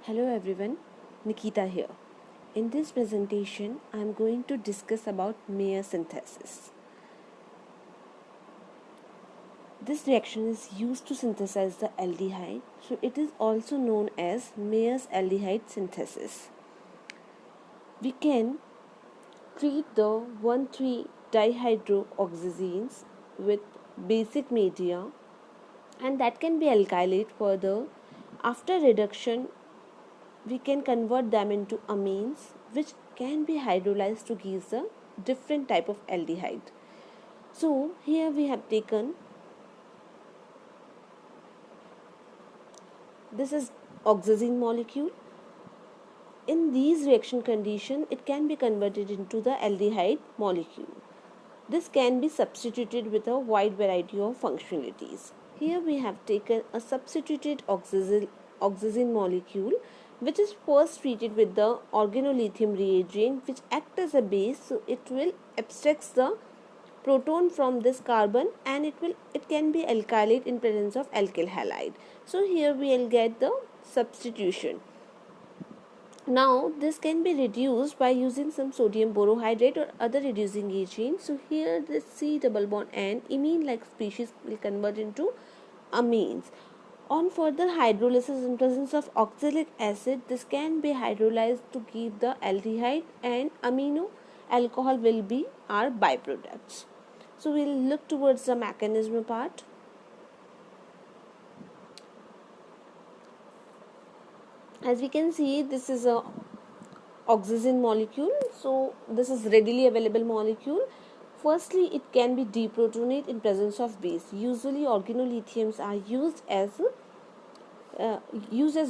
Hello everyone, Nikita here. In this presentation, I am going to discuss about Mayer synthesis. This reaction is used to synthesize the aldehyde, so it is also known as Mayer's aldehyde synthesis. We can treat the 1,3-dihydroxygenes with basic media and that can be alkylate further. After reduction, we can convert them into amines which can be hydrolyzed to give a different type of aldehyde. So here we have taken this is oxazine molecule. In these reaction condition it can be converted into the aldehyde molecule. This can be substituted with a wide variety of functionalities. Here we have taken a substituted oxazine molecule which is first treated with the organolithium reagent which acts as a base, so it will abstract the proton from this carbon and it can be alkylate in presence of alkyl halide. So here we will get the substitution. Now this can be reduced by using some sodium borohydrate or other reducing agent. So here the C double bond N imine like species will convert into amines. On further hydrolysis in presence of oxalic acid, this can be hydrolyzed to give the aldehyde and amino alcohol will be our byproducts. So we'll look towards the mechanism part. As we can see, this is a oxazine molecule, so this is readily available molecule. Firstly, it can be deprotonate in presence of base. Usually organolithiums are used as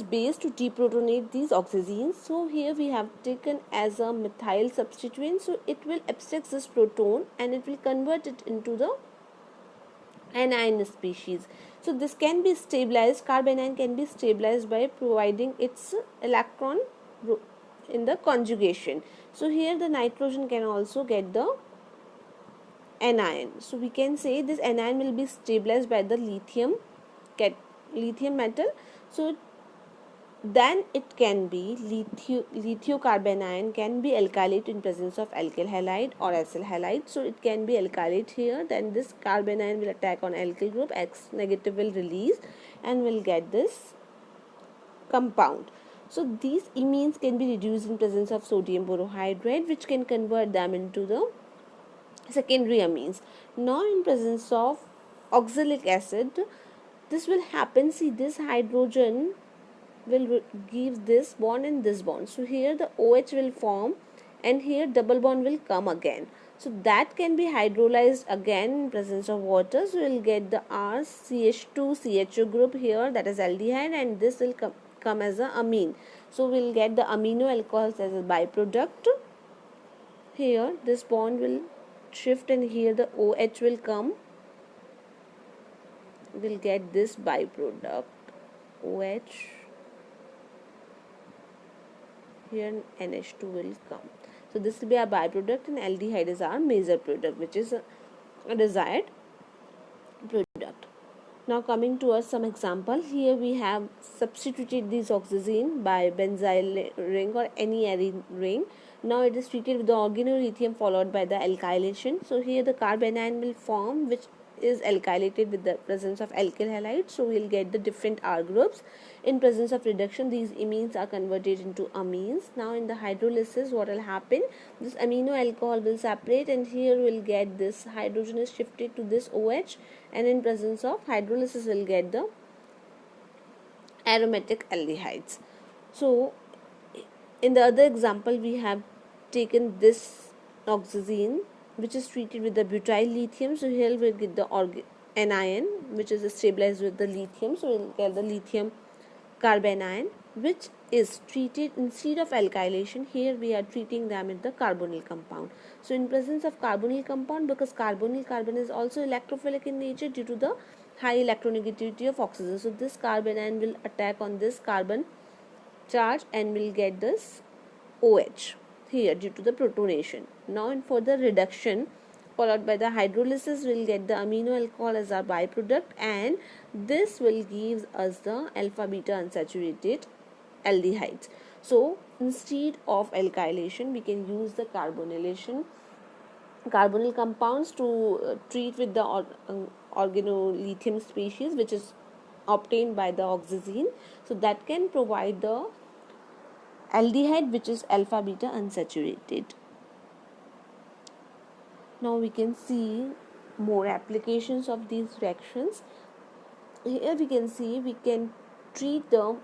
base to deprotonate these oxazines. So here we have taken as a methyl substituent, so it will abstract this proton and it will convert it into the anion species. So this can be stabilized, carbanion can be stabilized by providing its electron in the conjugation. So here the nitrogen can also get the anion. So we can say this anion will be stabilized by the lithium metal. So then it can be lithiocarbanion can be alkylate in presence of alkyl halide or acyl halide. So it can be alkylate here. Then this carbanion will attack on alkyl group, X negative will release and will get this compound. So these imines can be reduced in presence of sodium borohydrate which can convert them into the secondary amines. Now in presence of oxalic acid, this will happen. See, this hydrogen will give this bond and this bond. So here the OH will form and here double bond will come again. So that can be hydrolyzed again in presence of water. So we'll get the RCH2 CHO group here, that is aldehyde, and this will come as a amine. So we'll get the amino alcohols as a byproduct. Here this bond will shift and here the OH will come. We'll get this byproduct OH. Here NH2 will come. So this will be our byproduct and aldehyde is our major product, which is a desired product. Now coming to us some example. Here we have substituted this oxazine by benzyl ring or any arene ring. Now it is treated with the organolithium followed by the alkylation. So here the carbanion will form which is alkylated with the presence of alkyl halide. So we will get the different R groups. In presence of reduction, these imines are converted into amines. Now in the hydrolysis, what will happen? This amino alcohol will separate and here we will get this hydrogen is shifted to this OH, and in presence of hydrolysis we will get the aromatic aldehydes. So in the other example, we have taken this oxazine which is treated with the butyl lithium. So here we'll get the anion which is stabilized with the lithium. So we'll get the lithium carbanion which is treated instead of alkylation. Here we are treating them with the carbonyl compound. So in presence of carbonyl compound, because carbonyl carbon is also electrophilic in nature due to the high electronegativity of oxygen. So this carbanion will attack on this carbon charge and will get this OH here due to the protonation. Now in further reduction followed by the hydrolysis, we will get the amino alcohol as our byproduct, and this will give us the alpha beta unsaturated aldehydes. So instead of alkylation, we can use the carbonylation, carbonyl compounds to treat with the organolithium species, which is obtained by the oxazine. So that can provide the aldehyde, which is alpha beta unsaturated. Now we can see more applications of these reactions. Here we can see we can treat the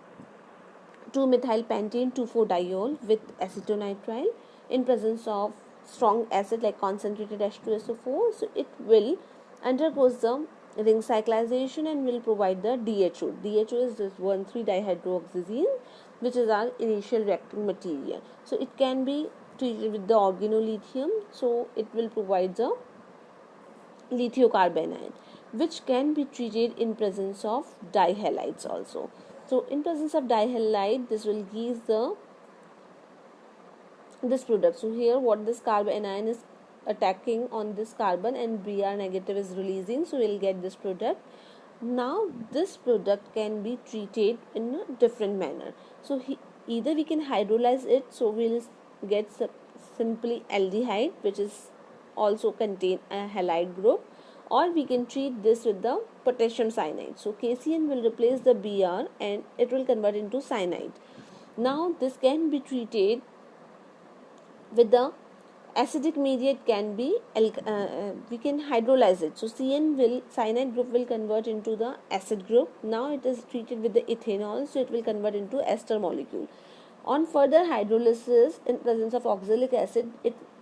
2-methyl pentane 2,4-diol with acetonitrile in presence of strong acid like concentrated H2SO4. So it will undergoes the ring cyclization and will provide the DHO. DHO is this 1,3-dihydroxazine, which is our initial reacting material. So it can be treated with the organolithium. So it will provide the lithiocarbonate, which can be treated in presence of dihalides also. So in presence of dihalide, this will give this product. So here what this carbon anion is attacking on this carbon and Br negative is releasing, so we'll get this product. Now this product can be treated in a different manner. So either we can hydrolyze it, so we'll get simply aldehyde, which is also contain a halide group, or we can treat this with the potassium cyanide. So KCN will replace the Br and it will convert into cyanide. Now this can be treated with the acidic mediate, can be we can hydrolyze it. So cyanide group will convert into the acid group. Now it is treated with the ethanol, so it will convert into ester molecule. On further hydrolysis in presence of oxalic acid,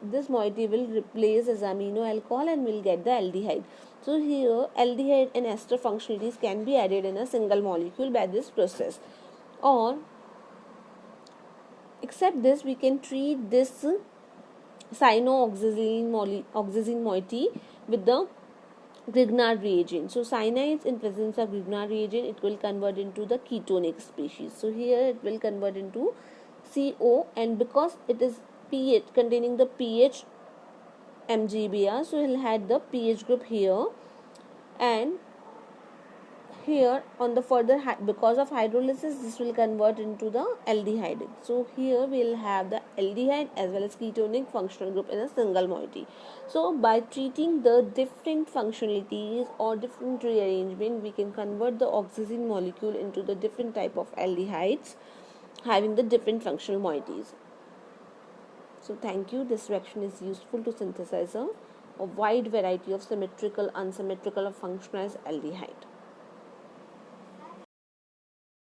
this moiety will replace as amino alcohol and will get the aldehyde. So here aldehyde and ester functionalities can be added in a single molecule by this process. Or except this, we can treat this cyano-oxazine moiety with the Grignard reagent. So cyanides in presence of Grignard reagent, it will convert into the ketonic species. So here it will convert into CO, and because it is pH containing the pH MgBr, so we'll have the pH group here, and here on the further because of hydrolysis, this will convert into the aldehyde. So here we'll have the aldehyde as well as ketonic functional group in a single moiety. So by treating the different functionalities or different rearrangement, we can convert the oxazine molecule into the different type of aldehydes having the different functional moieties. So thank you. This reaction is useful to synthesize a wide variety of symmetrical, unsymmetrical or functionalized aldehyde.